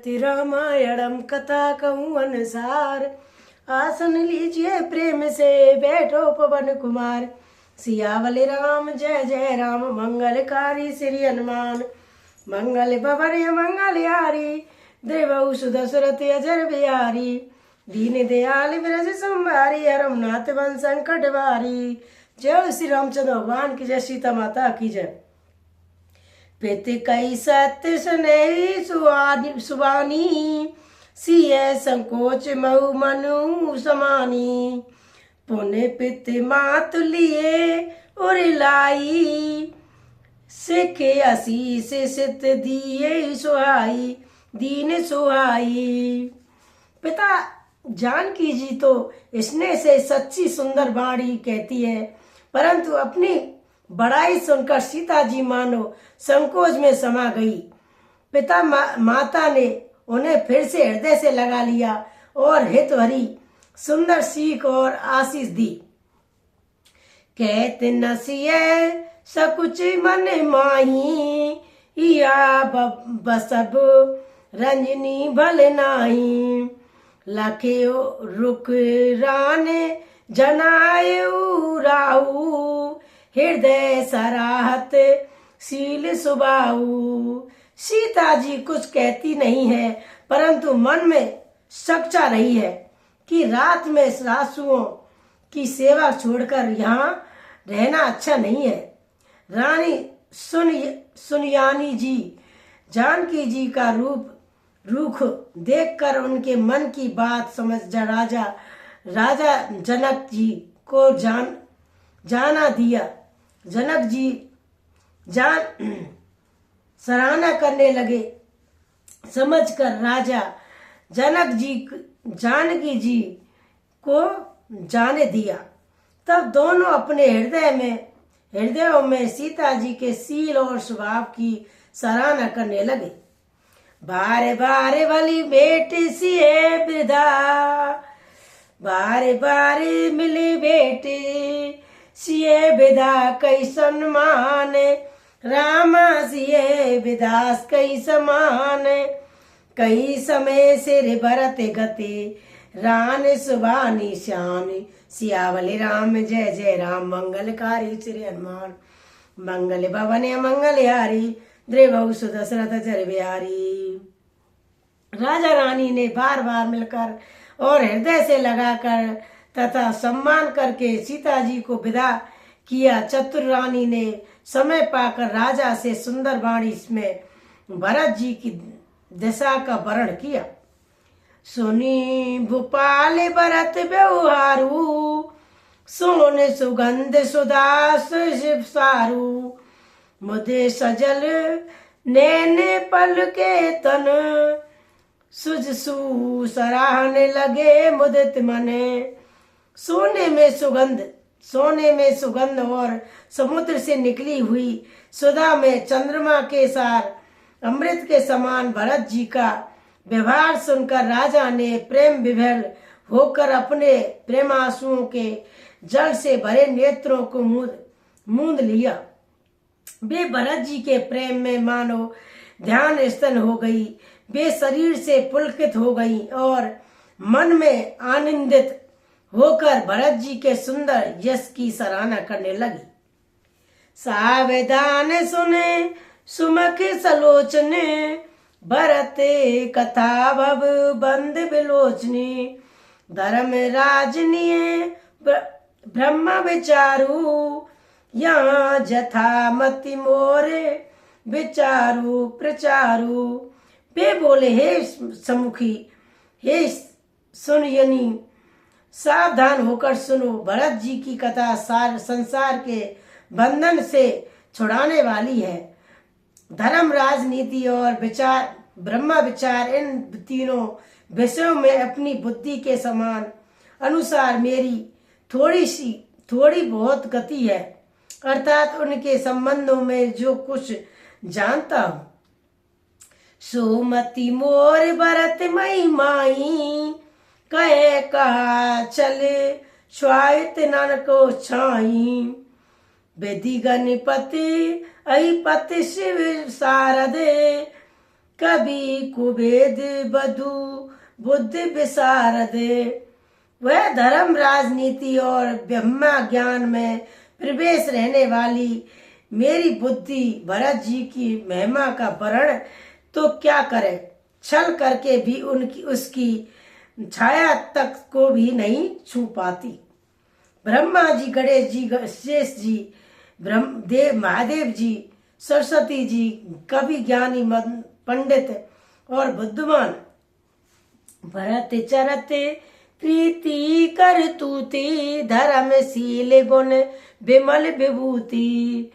श्रीमती रामायणम कथा कहूँ अनुसार। आसन लीजिए प्रेम से बैठो पवन कुमार। सियावल राम जय जय राम मंगलकारी श्री हनुमान। मंगल भवन मंगल हारी देवऊ सुदशरथ अजर बिहारी। दीन दयाल विरज संभारी हरम नाथ वन संकट वारी। जय श्री रामचंद्र भगवान की जय, सीता माता की जय। पित कई सत्य सुनेही सुवानी। सिय संकोच महु मनु समानी। पुण्य पित मात लिए उर लाई। सिख आशीष सित दिए सुहाई दीन सुहाई। पिता जानकी जी तो स्नेह से सच्ची सुंदर वाणी कहती है, परंतु अपनी बड़ाई सुनकर सीता जी मानो संकोच में समा गई। पिता माता ने उन्हें फिर से हृदय से लगा लिया और हित भरी सुंदर सीख और आशीष दी। कहते नसिए सकुच मन माही। या बसब रंजनी भल नाही। लखियो रुक रान जनायु राहु। हृदय सराहत शील सुबाहु। सीता जी कुछ कहती नहीं है, परंतु मन में सक्चा रही है कि रात में सासुओं की सेवा छोड़कर यहाँ रहना अच्छा नहीं है। रानी सुनयानी जी जानकी जी का रूख देखकर उनके मन की बात समझ राजा जनक जी को जाना दिया। जनक जी सराहना करने लगे। समझकर राजा जनक जी जानकी जी को जाने दिया। तब दोनों अपने हृदयों में सीता जी के शील और स्वभाव की सराहना करने लगे। बारे बारे वाली बेटी सी है वृद्धा। बारे बारे मिली बेटी सिए विदा कई सम्मान। रामा सिए विदास कई समान। कई समय सिर भरत गति रान सुबानी श्यान। सियावली राम जय जय राम मंगलकारी श्री हनुमान। मंगल भवन मंगल हारी द्रेवऊ सुदशरथ जर बिहारी। राजा रानी ने बार बार मिलकर और हृदय से लगाकर तथा सम्मान करके सीता जी को विदा किया। चतुर रानी ने समय पाकर राजा से सुंदर वाणी में भरत जी की दशा का वर्णन किया। सुनी भूपाल भरत व्यवहारू। सोन सुगंध सुदास शिव सारू। मुझे सजल नैने पल के तन। सुजसू सराहने लगे मुदित मने। सोने में सुगंध और समुद्र से निकली हुई सुधा में चंद्रमा के सार अमृत के समान भरत जी का व्यवहार सुनकर राजा ने प्रेम विभल होकर अपने प्रेमांसुओं के जल से भरे नेत्रों को मूंद लिया। वे भरत जी के प्रेम में मानो ध्यान स्तन हो गई। वे शरीर से पुलकित हो गई और मन में आनंदित होकर भरत जी के सुंदर यश की सराहना करने लगी। सावधान सुने सुमुख सलोचने। भरत कथा भव बंद बिलोचनी। धर्म राजनीय ब्रह्म विचारू। यहाँ जथा मति मोरे विचारू प्रचारू। वे बोले, हे सम्मुखी, हे सुनयनी, सावधान होकर सुनो। भरत जी की कथा सार संसार के बंधन से छुड़ाने वाली है। धर्म राजनीति और विचार ब्रह्म विचार इन तीनों विषयों में अपनी बुद्धि के समान अनुसार मेरी थोड़ी बहुत गति है, अर्थात उनके संबंधों में जो कुछ जानता हूँ। सोमति मोर भरत मई माई। कहे कहा चले स्वायत नन को छाई। विधि गणपति अहिपति शिव शारदे। कभी कुबेद बधु बुद्धि विशारद। वह धर्म, राजनीति और ब्रह्मा ज्ञान में प्रवेश रहने वाली मेरी बुद्धि भरत जी की महिमा का वर्णन तो क्या करे, छल करके भी उसकी छाया तक को भी नहीं छू पाती। ब्रह्मा जी, गणेश जी, शेष जी, ब्रह्मदेव, महादेव जी, सरस्वती जी, कवि, ज्ञानी, पंडित और बुद्धिमान भरत चरत प्रीति कर तूती, धर्मशील गुण विमल विभूति।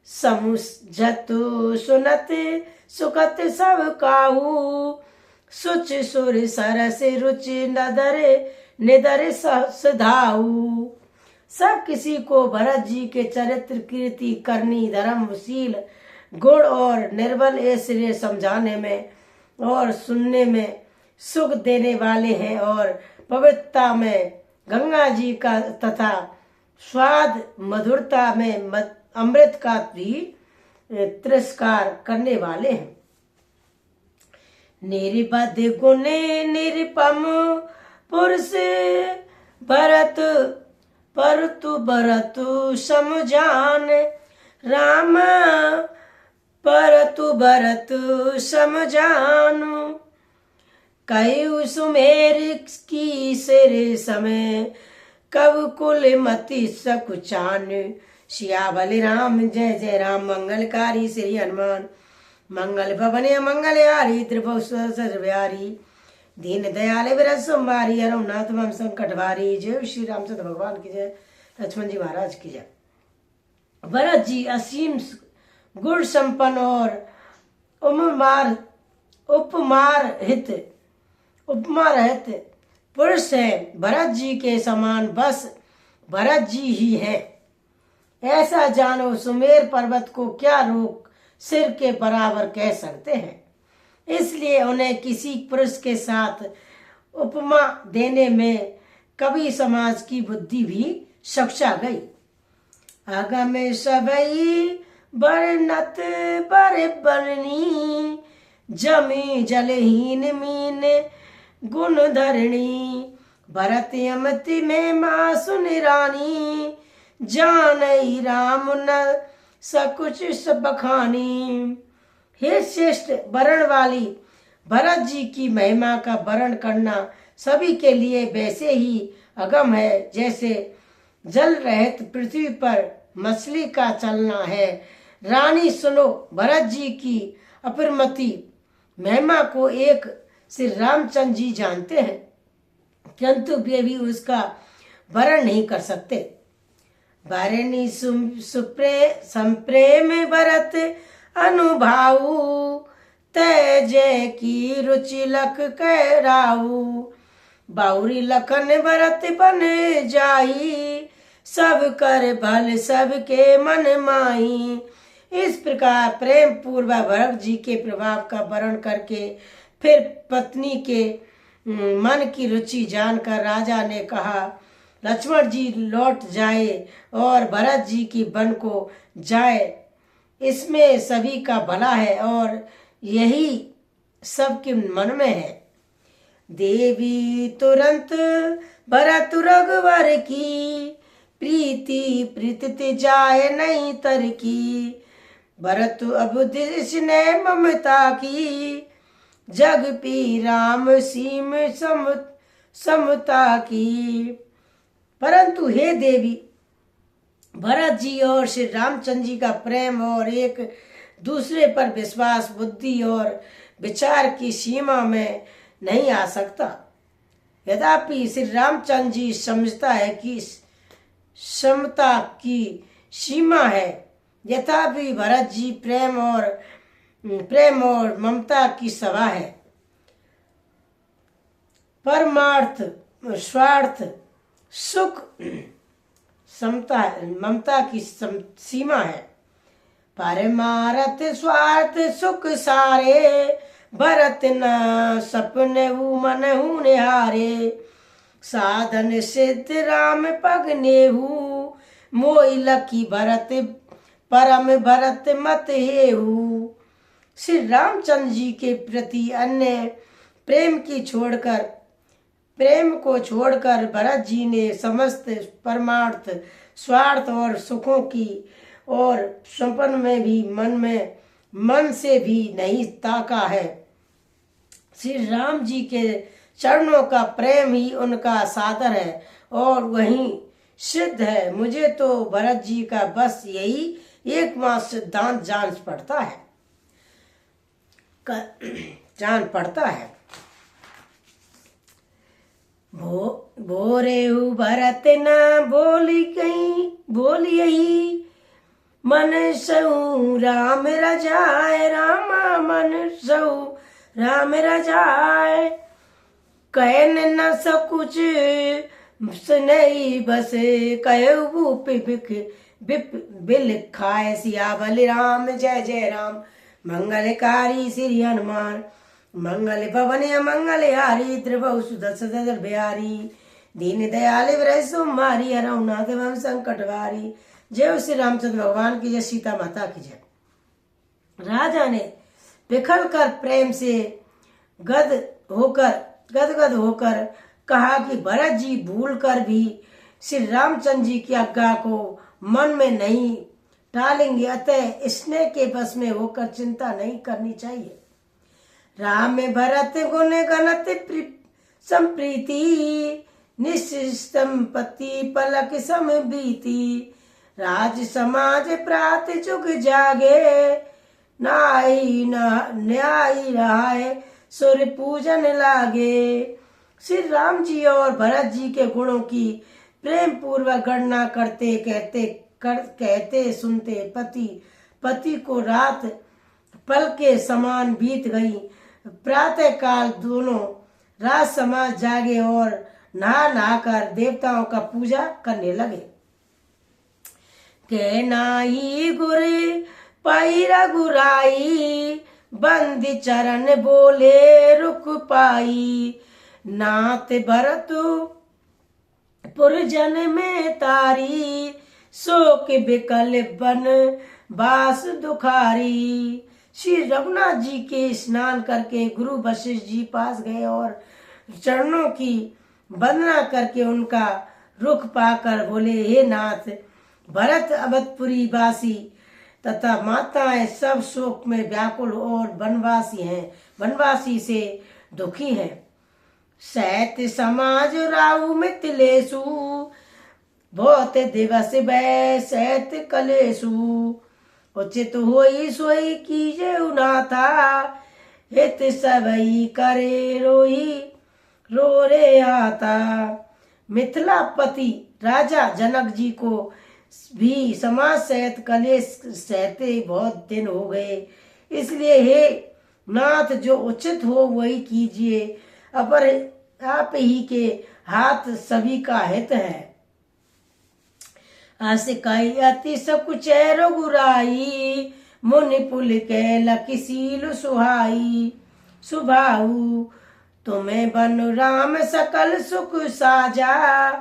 समुझतु सुनत सुखत सब काहू, सुच सुर सरस रुचि नदर निदर सधाऊ। सब किसी को भरत जी के चरित्र, कीर्ति, करनी, धर्मशील गुण और निर्बल ऐश्वर्य समझाने में और सुनने में सुख देने वाले हैं, और पवित्रता में गंगा जी का तथा स्वाद मधुरता में अमृत का भी तिरस्कार करने वाले हैं। निर्बध गुण निरुपम पुरुष भरत, परतु भरतु समझान राम, परतु भरतु समझानु। कयु सुमेर की सिर समय, कब कुल मति सकुचान। सियावल राम, जय जय राम। मंगलकारी श्री हनुमान, मंगल भवन मंगलहारी, त्रिभुवन सर्वहारी, दीन दयाल विरत सोमवारी, हरनाथ मम संकट भारी। जय श्री रामचंद्र भगवान की जय, लक्ष्मण जी महाराज की जय। भरत जी असीम गुण संपन्न और उपमा रहित पुरुष है। भरत जी के समान बस भरत जी ही हैं। ऐसा जानो, सुमेर पर्वत को क्या लोग सिर के बराबर कह सकते हैं। इसलिए उन्हें किसी पुरुष के साथ उपमा देने में कवि समाज की बुद्धि भी सक्षा गई। अगम सबई बरनत बर बननी, जमी जलहीन मीन गुण धरणी। भरत अमति में माँ सुन रानी, जानई राम न सकुच बखानी। हे श्रेष्ठ वर्ण वाली, भरत जी की महिमा का वर्ण करना सभी के लिए वैसे ही अगम है जैसे जल रहित पृथ्वी पर मछली का चलना है। रानी सुनो, भरत जी की अपरिमित महिमा को एक श्री रामचंद्र जी जानते हैं, किंतु वे भी उसका वर्ण नहीं कर सकते। भरणी संप्रेम भरत अनुभाऊ, तय जय की रुचि लख कहराऊ। बाउरी लखन भरत बन जाई, सब कर भल सबके मन माही। इस प्रकार प्रेम पूर्वक भरत जी के प्रभाव का वर्णन करके फिर पत्नी के मन की रुचि जानकर राजा ने कहा, लक्ष्मण जी लौट जाए और भरत जी की वन को जाए, इसमें सभी का भला है और यही सबके मन में है। देवी तुरंत भरत रघुवर की, प्रीति प्रीति जाए नहीं तर की। भरत अबुध स्नेह ममता की, जग पी राम सीम समता की। परंतु हे देवी, भरत जी और श्री रामचंद्र जी का प्रेम और एक दूसरे पर विश्वास बुद्धि और विचार की सीमा में नहीं आ सकता। यद्यपि श्री रामचंद्र जी समझता है कि समता की सीमा है, यथापि भरत जी प्रेम और ममता की सभा है। परमार्थ स्वार्थ सुख समता ममता की सीमा है। परमार्थ स्वार्थ सुख सारे, भरत न सपने मन हूँ निहारे। साधन सिद्ध राम पग नेहू, मोई लकी भरत परम भरत मत हेहू। श्री रामचंद्र जी के प्रति अन्य प्रेम को छोड़कर भरत जी ने समस्त परमार्थ स्वार्थ और सुखों की और स्वप्न में भी मन से भी नहीं ताका है। श्री राम जी के चरणों का प्रेम ही उनका सादर है और वही सिद्ध है। मुझे तो भरत जी का बस यही एकमात्र सिद्धांत जान पड़ता है। भोरे भरत न बोली यही मन सऊ राम रजाए रामा मन सऊ राम रजाए कहन न सकुच सुनई बस कहु बिल खाए सियावल राम जय जय राम मंगलकारी श्री हनुमान मंगल भवन मंगल हारी द्रवौ सुदर्शन बिहारी दीन दयाल वृष सुमारी हरनाथ भव संकट वारी। जय श्री रामचंद्र भगवान की जय, सीता माता की जय। राजा ने बिखर कर प्रेम से गदगद होकर कहा कि भरत जी भूल कर भी श्री रामचंद्र जी की आज्ञा को मन में नहीं टालेंगे, अतः स्नेह के बस में होकर चिंता नहीं करनी चाहिए। राम में भरत गुण गणत संप्रीति निसंपत्ति पलक सम बीती राज समाज प्रात जुग जागे न्याय रहाए सूर्य पूजन लागे। श्री राम जी और भरत जी के गुणों की प्रेम पूर्वक गणना करते कहते सुनते पति को रात पल के समान बीत गई। प्रातः काल दोनों राज समाज जागे और नहा कर देवताओं का पूजा करने लगे। के नाही गुरे पाई रघुराई बंदी चरण बोले रुक पाई नाथ भरत पुरजन में तारी शोक बिकल बन बास दुखारी। श्री रघुनाथ जी के स्नान करके गुरु वशिष्ठ जी पास गए और चरणों की वंदना करके उनका रुख पाकर बोले, हे नाथ, भरत अवधपुरी वासी तथा माताएं सब शोक में व्याकुल और वनवासी से दुखी हैं। सैत समाज राहु मिथिलेशु बहुत दिवस बै सैत कलेशु उचित होई सोई कीजे उनाथा हित सबई करे रो रे आता। मिथिलापति राजा जनक जी को भी समाज सहित कलेश सहते बहुत दिन हो गए, इसलिए हे नाथ जो उचित हो वही कीजिए, अपर आप ही के हाथ सभी का हित है। आसिकाई अति सकुच रघुराई मुनि पुल के लकिसील सुहाई सुभाऊ तुम्हें बनु राम सकल सुख साजा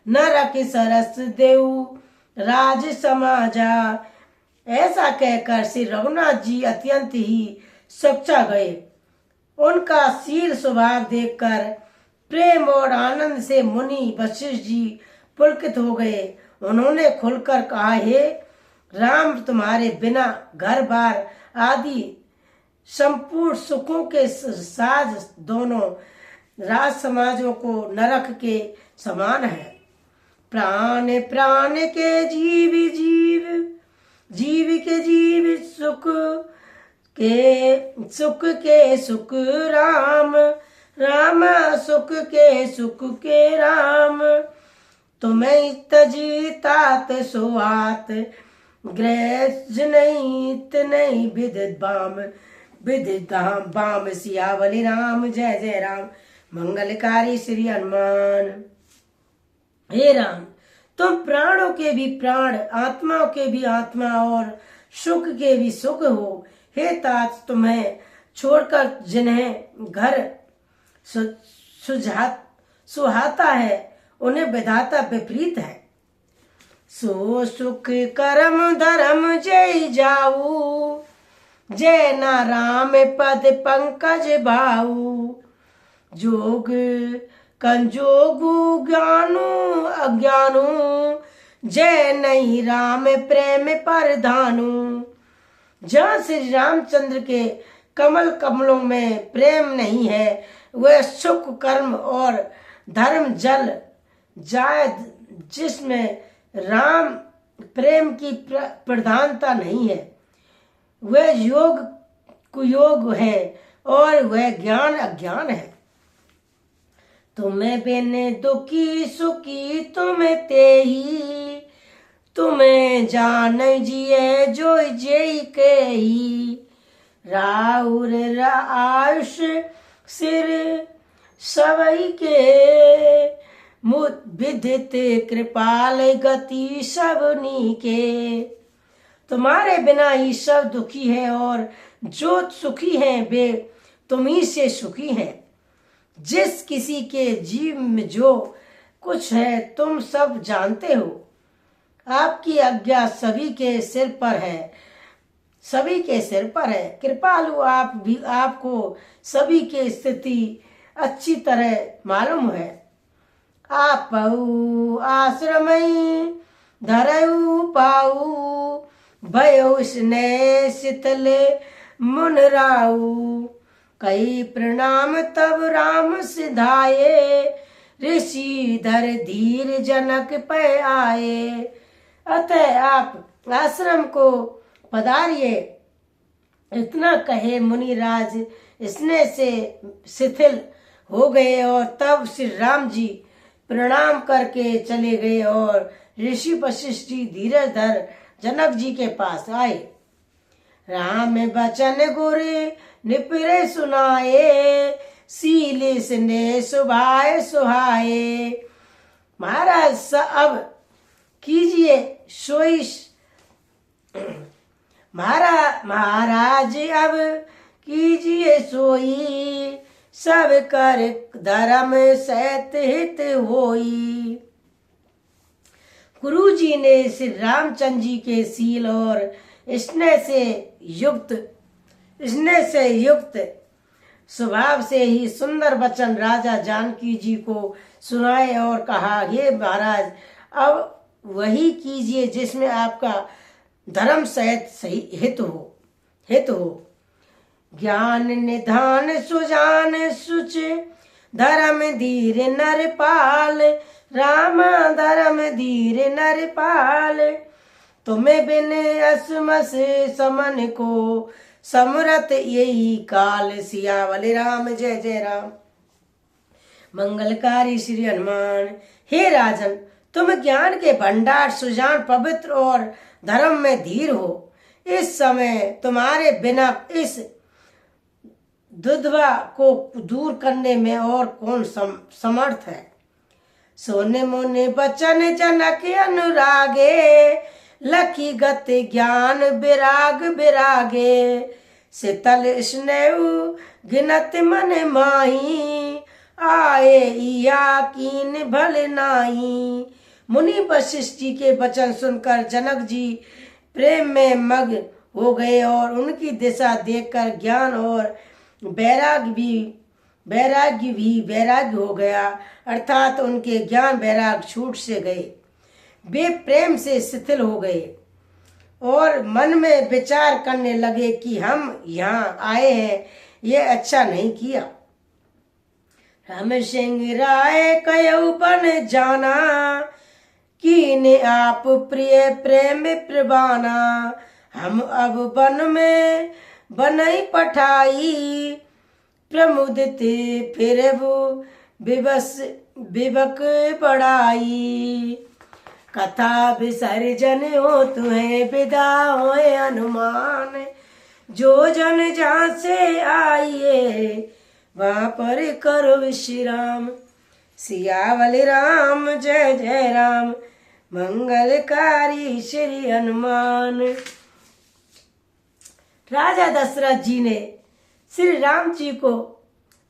नरक सरस देऊ राज समाजा। ऐसा कहकर श्री रघुनाथ जी अत्यंत ही सच्चा गए। उनका शील स्वभाव देखकर प्रेम और आनंद से मुनि वशिष्ठ जी पुलकित हो गए। उन्होंने खुलकर कहा, हे राम, तुम्हारे बिना घर बार आदि संपूर्ण सुखों के साज दोनों राज समाजों को नरक के समान है। प्राण प्राण के जीव के जीव सुख के सुख राम राम सुख के राम। तुम्हें तजी तात सुहात ग्रह नहीं विद बाम सियावली राम जय जय राम मंगलकारी श्री हनुमान। हे राम, तुम प्राणों के भी प्राण आत्माओं के भी आत्मा और सुख के भी सुख हो। हे तात, तुम्हें छोड़कर जिन्हें घर सुहाता है उन्हें विधाता विपरीत है। सो सुख करम धर्म जय जाऊ जय ना राम पद पंकज भाऊ, जोग कंजोगु ज्ञानु अज्ञानु, जय नहीं राम प्रेम पर धानु। जहाँ श्री रामचंद्र के कमल कमलों में प्रेम नहीं है, वह सुख कर्म और धर्म जल जाए। जिसमें राम प्रेम की प्रधानता नहीं है, वह योग कुयोग है और वह ज्ञान अज्ञान है। तुम्हें बिन दुखी सुखी तुम्हें तेही, तुम्हें जान जिए जो जय के ही। राउर आयुष सिर सवई के, विदित कृपाल गति सबनी के। तुम्हारे बिना ही सब दुखी है और जो सुखी हैं वे तुम्ही से सुखी हैं। जिस किसी के जीव में जो कुछ है तुम सब जानते हो। आपकी आज्ञा सभी के सिर पर है, सभी के सिर पर है। कृपालु आप भी, आपको सभी की स्थिति अच्छी तरह मालूम है। आप आश्रमई धरऊ पाऊ, भयो स्नेह शीतल मुनराऊ। कई प्रणाम तब राम सिधाए, ऋषि धर धीर जनक पे आए। अतः आप आश्रम को पधारिए। इतना कहे मुनिराज स्नेह से शिथिल हो गए और तब श्री राम जी प्रणाम करके चले गए और ऋषि वशिष्ठ जी धीरज धर जनक जी के पास आए। राम बचन गुरु निपिरे सुनाए, सीले स्नेह सुभाए सुहाए। महाराज अब कीजिए सोई, महाराज अब कीजिए सोई, सब कर धर्म सहित हित होई। गुरु जी ने श्री रामचंद्र जी के शील और स्नेह से युक्त स्वभाव से ही सुंदर वचन राजा जानकी जी को सुनाए और कहा, हे महाराज अब वही कीजिए जिसमें आपका धर्म सहित सही हित हो। ज्ञान निधान सुजान सुच, धर्म धीर नरपाल। राम धर्म धीर नरपाल, तुम्हें बिन असमस समन को, समरत यही काल। सियावल राम जय जय राम। मंगलकारी श्री हनुमान। हे राजन, तुम ज्ञान के भंडार, सुजान, पवित्र और धर्म में धीर हो। इस समय तुम्हारे बिना इस दुध्वा को दूर करने में और कौन समर्थ है। सोने मोने बचन जनक अनुरागे, लखी गत ज्ञान विराग विरागे। शीतल स्नेह गिनत मन माही, आए या कीन भल नाही। मुनि वशिष्ठ जी के वचन सुनकर जनक जी प्रेम में मग्न हो गए और उनकी दिशा देखकर ज्ञान और वैराग्य भी वैराग्य हो गया, अर्थात उनके ज्ञान वैराग्य छूट से गए। वे प्रेम से शिथिल हो गए और मन में विचार करने लगे कि हम यहाँ आए हैं, ये अच्छा नहीं किया। राम सिंह राय कयऊ बन जाना, कीने आप प्रिय प्रेम प्रवाना। हम अब वन में बनई पठाई, प्रमुदित फिर विवक बढ़ाई। कथा विसर्जन हो तुहे विदा होए हनुमान, जो जन जहाँ से आइए वहाँ पर करो विश्राम। सियावल राम जय जय राम, मंगलकारी श्री हनुमान। राजा दशरथ जी ने श्री राम जी को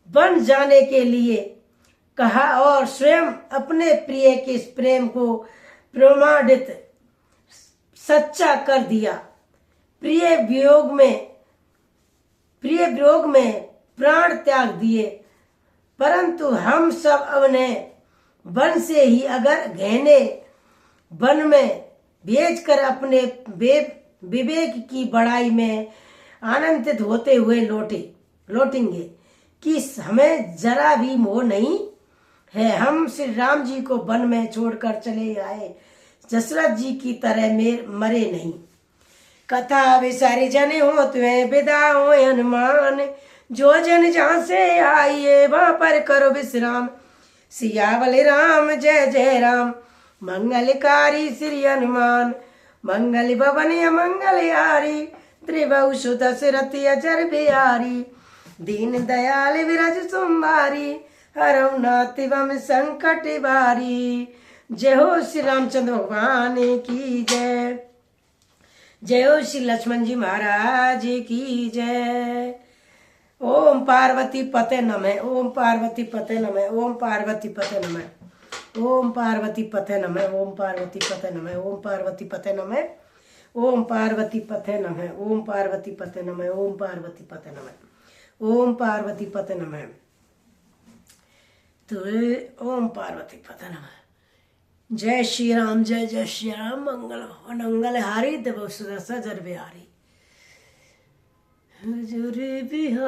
वन जाने के लिए कहा और स्वयं अपने प्रिय के इस प्रेम को प्रमाणित सच्चा कर दिया। प्रिय वियोग में प्रिय वियोग में प्राण त्याग दिए, परंतु हम सब अपने वन से ही अगर गहने वन में भेजकर अपने विवेक की बड़ाई में आनंदित होते हुए लौटेंगे कि हमें जरा भी मोह नहीं है। हम श्री राम जी को वन में छोड़कर चले आए, दशरथ जी की तरह मरे नहीं। कथा विसारी जन हो तुम्हें विदा हो हनुमान, जो जन जहाँ से आइए वहां पर करो विश्राम। सियावल राम जय जय राम, मंगलकारी श्री हनुमान, मंगल भवन मंगल हारी, त्रिभुवन दशरथ अजर बिहारी, दीन दयाल विरज सुंबारी, हरौ नाथ वम संकट बारी। जय हो श्री रामचंद्र भगवान की जय, जय हो श्री लक्ष्मण जी महाराज की जय। ओम पार्वती पते नमः, ओम पार्वती पते नमः, ओम पार्वती पते नमः, ओम पार्वती पते नमः, ओम पार्वती पते नमः, ओम पार्वती पते नमः, ओम पार्वती पते नमः, ओम पार्वती पते नमः, ओम पार्वती पते नमः, ओम पार्वती पते नमः, ओम पार्वती पते नमः। जय श्री राम, जय जय श्री राम। मंगल हारी देव सुदर्शन जर बिहारी, जर बिहारी।